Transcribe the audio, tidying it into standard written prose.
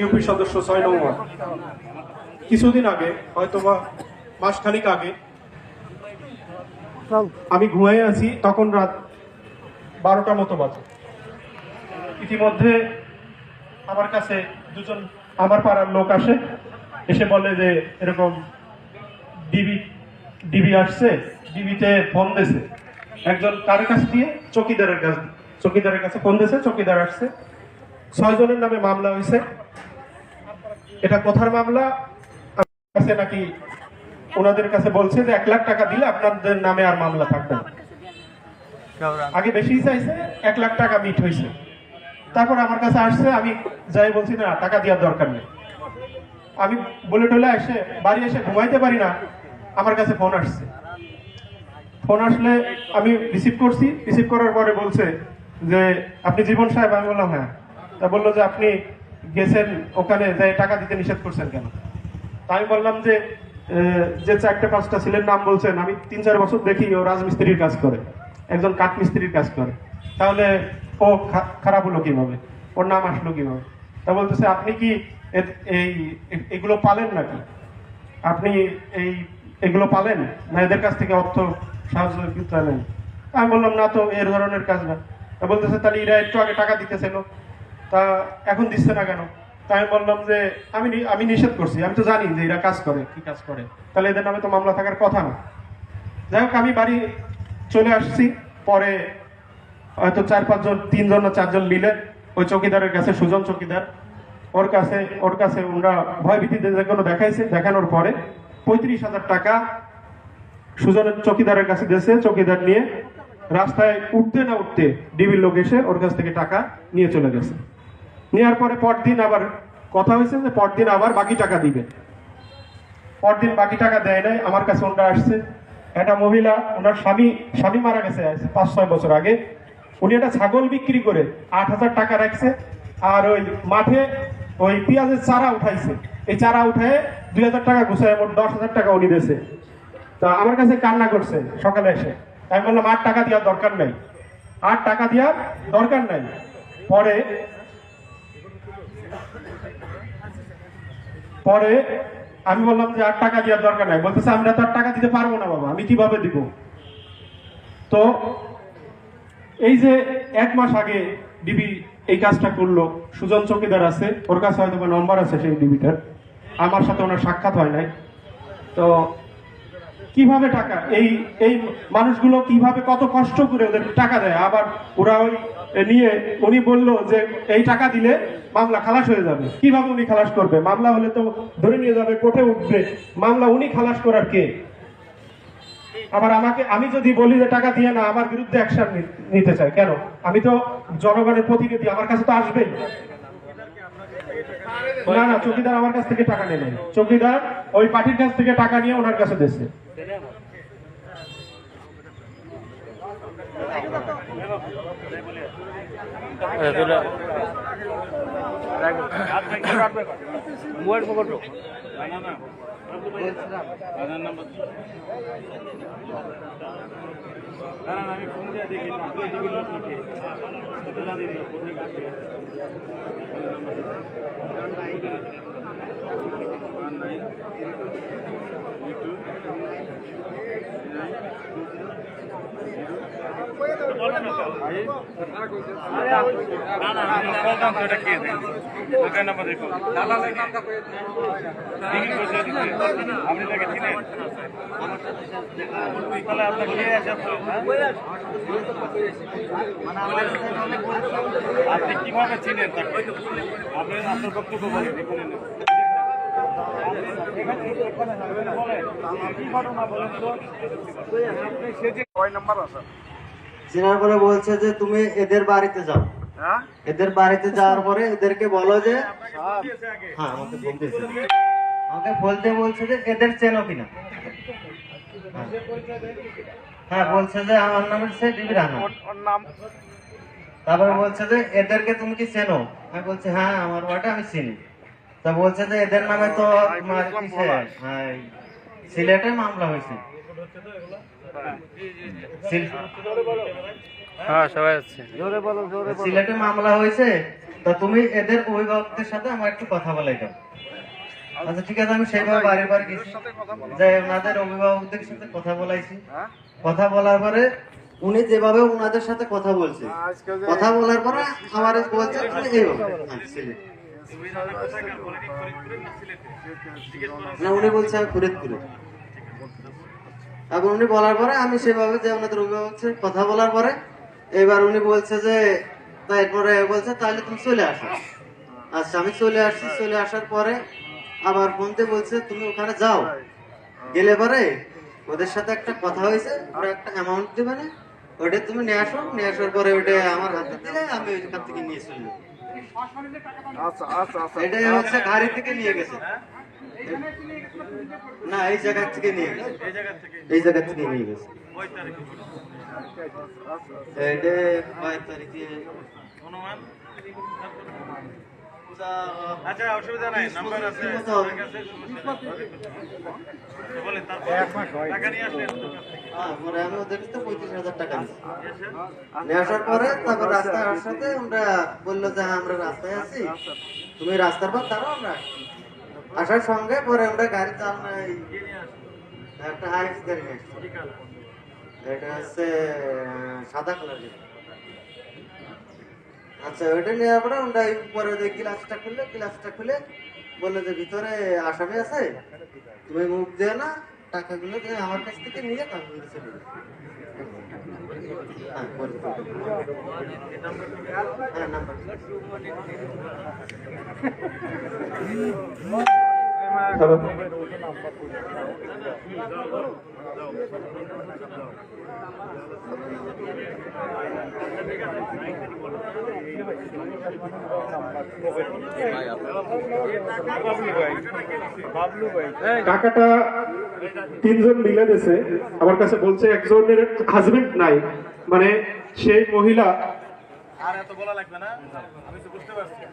UP সদস্য ৬ নং word. কিছুদিন আগে হয়তোবা মাসখানিক আগে আমি ঘুমিয়ে আছি, তখন রাত 12টা মতো বাজে। ইতিমধ্যে আমার কাছে দুজন আমার পাড়ার লোক আসে, এসে বলে যে এরকম ডিবি আসছে, ডিবিতে ফোন দিয়েছে একজন, কার কাছ দিয়ে, চকিদারের কাছে ফোন দিয়েছে, চকিদার আসছে, 6 জনের নামে মামলা হয়েছে। এটা কোথার মামলা? কাছে নাকি ওনাদের কাছে বলছে যে 1 লাখ টাকা দিলে আপনাদের নামে আর মামলা থাকবে না। আগে বেশি চাইছে, 1 লাখ টাকা মিট হয়েছে। তারপর আমার কাছে আসছে, আমি যাই বলছি না, টাকা দেওয়ার দরকার নেই। আমি বলে টলে এসে বাড়ি এসে ঘুমাইতে পারি না, আমার কাছে ফোন আসছে। ফোন আসলে আমি রিসিভ করছি, রিসিভ করার পরে বলছে যে আপনি জীবন সাহেব? আমি বললাম হ্যাঁ। তা বললো যে আপনি গেছেন ওখানে, যে টাকা দিতে নিষেধ করছেন কেন? তা আমি বললাম যে 4-5টা ছেলের নাম বলছেন, আমি 3-4 বছর দেখি ও রাজমিস্ত্রির কাজ করে, একজন কাঠমিস্ত্রির কাজ করে, তাহলে ও খারাপ হলো কিভাবে, ওর নাম আসলো কিভাবে? তা বলতেছে আপনি কি এগুলো পালেন নাকি? আপনি এগুলো পালেন না, এদের কাছ থেকে অর্থ সাহায্য নেন? আমি বললাম না তো, এর ধরনের কাজ না। তা বলতেছে তাহলে এরা একটু আগে টাকা দিতেছিল, তা এখন দিচ্ছে না কেন? তাই আমি বললাম যে আমি নিষেধ করছি, আমি তো জানি যে এরা কাজ করে, কি কাজ করে, তাহলে এদের নামে তো মামলা থাকার কথা না। যাই হোক, আমি বাড়ি চলে আসছি। পরে হয়তো 4-5 জন, 3 জন না 4 জন মিলে ওই চৌকিদারের কাছে, সুজন চৌকিদার, ওর কাছে ওরা ভয়ভীতিতে যেগুলো দেখাইছে, দেখানোর পরে 35,000 টাকা সুজনের চৌকিদারের কাছে দিয়েছে। চৌকিদার নিয়ে রাস্তায় উঠতে না উঠতে ডিবির লোক এসে ওর কাছ থেকে টাকা নিয়ে চলে গেছে। নেওয়ার পরে পরদিন আবার কথা হয়েছে যে পরদিন আবার বাকি টাকা দিবে। পরদিন বাকি টাকা দেয় নাই। আমার কাছে ওনারা আসছে, একটা মহিলা, ওনার স্বামী মারা গেছে 5-6 বছর আগে। উনি একটা ছাগল বিক্রি করে 8,000 টাকা রাখছে, আর ওই মাঠে ওই পেঁয়াজের চারা উঠাইছে। এই চারা উঠায় 2,000 টাকা গুছায় মোট 10,000 টাকা উনি দিয়েছে। তা আমার কাছে কান্না করছে সকালে এসে। আমি বললাম 8 টাকা দেওয়ার দরকার নাই, 8 টাকা দেওয়ার দরকার নাই। পরে আমি বললাম যে 8 টাকা দেওয়ার দরকার নাই। বলতেছে আমরা তো 8 টাকা দিতে পারবো না বাবা, আমি কিভাবে দিব? তো এই যে 1 মাস আগে ডিবি এই কাজটা করলো, সুজন চৌকিদার আছে, ওর কাছে হয়তো নম্বর আছে সেই ডিবিটার, আমার সাথে ওনার সাক্ষাৎ হয় নাই। তো কিভাবে টাকা, এই মানুষগুলো কিভাবে কত কষ্ট করে ওদের টাকা দেয়, আবার ওরা ওই নিয়ে, উনি বলল যে এই টাকা দিলে মামলা খালাস হয়ে যাবে। কিভাবে উনি খালাস করবে? মামলা হলে তো ধরে নিয়ে যাবে, কোর্টে উঠবে, মামলা উনি খালাস করার কে? আবার আমি যদি বলি যে টাকা দিয়ে না, আমার বিরুদ্ধে অ্যাকশন নিতে চাই কেন? আমি তো জনগণের প্রতিনিধি, আমার কাছে তো আসবেই। না, চৌকিদার আমার কাছ থেকে টাকা নেই। চৌকিদার ওই পার্টির কাছ থেকে টাকা নিয়ে ওনার কাছে দিয়েছে। আমি ফোন দিয়ে দেখি আপনি তাকে চিনেন? আপনি কিভাবে চিনেন তাকে? আপনি আপনার বক্তব্য বলেন। চেনার পরে বলছে যে তুমি এদের বাড়িতে যাও। এদের বাড়িতে যাওয়ার পরে এদেরকে বলো যে, হ্যাঁ আমাকে বলতে বলছে যে এদের চেনো কিনা। হ্যাঁ, বলছে যে আমার নাম হচ্ছে ডিবি রানা। তারপরে বলছে যে এদেরকে তুমি কি চেনো? আমি বলছি হ্যাঁ, আমার ওয়ার্ডে আমি চিনি। তা বলছে যে এদের নামে তো তোমার সিলেটে মামলা হয়েছে। হ্যাঁ, সবাই আছে। সিলেটে মামলা হয়েছে, তা তুমি এদের অভিভাবকদের সাথে আমার একটু কথা বলাই দাও। আচ্ছা ঠিক আছে, আমি সেইভাবে বারে বারে গেছি, যে ওনাদের অভিভাবকদের সাথে কথা বলাইছি। কথা বলার পরে উনি যেভাবে ওনাদের সাথে কথা বলছে, কথা বলার পরে আমার বলছে তুমি এইভাবে, হ্যাঁ, সিলেট। না, উনি বলছে আমি ফরিদপুরে। এখন উনি বলার পরে আমি সেভাবে যে ওনাদের অভিভাবক সাথে কথা বলার পরে এবার উনি বলছে যে, তারপরে বলছে তাহলে তুমি চলে আসো। আচ্ছা আমি চলে আসছি, চলে আসার পরে আবার ফোনতে বলছে তুমি ওখানে যাও, গেলে পরে ওদের সাথে একটা কথা হয়েছে, ওরা একটা অ্যামাউন্ট দেবে না, ওটা তুমি নিয়ে আসো, নিয়ে আসার পরে ওটা আমার হাতে দিলে আমি ওইখান থেকে নিয়ে চলে যাবো। আচ্ছা আচ্ছা আচ্ছা এটা হচ্ছে গাড়ি থেকে নিয়ে গেছে, না এই জায়গা থেকে নিয়ে গেছে, এই জায়গা থেকে নিয়ে গেছে। এটা 5 তারিখে আচ্ছা অসুবিধা নাই, নাম্বার আছে আমার কাছে, বলেন তারপর টাকা নিয়ে আসলেন। পরে আমি ওদের কাছে 35,000 টাকা নিয়েছি। নিয়ে আসার পরে তারপর রাস্তায় আসাতে ওরা বললো যে হ্যাঁ আমরা রাস্তায় আছি, তুমি রাস্তার পর দাঁড়াও, আমরা আসার সঙ্গে পরে আমরা গাড়ি চাল একটা হাইস গাড়ি নিয়ে আসছি। এটা হচ্ছে সাদা কালারের। আচ্ছা ওইটা নেওয়ার পরে ওরা পরে যে গ্লাসটা খুলে বললো যে ভিতরে আসামি আছে, তুমি মুখ দিও না, টাকাগুলো দিয়ে আমার কাছ থেকে নিয়ে তারপরে চলে যাবে। হ্যাঁ, বলুন। হ্যাঁ, নাম্বার। হ্যালো। টাকাটা 3 জন মিলে দিয়েছে, আমার কাছে বলছে একজনের হাজবেন্ড নাই, মানে সেই মহিলা। আর এত বলা লাগবে না, আমি তো বুঝতে পারছি।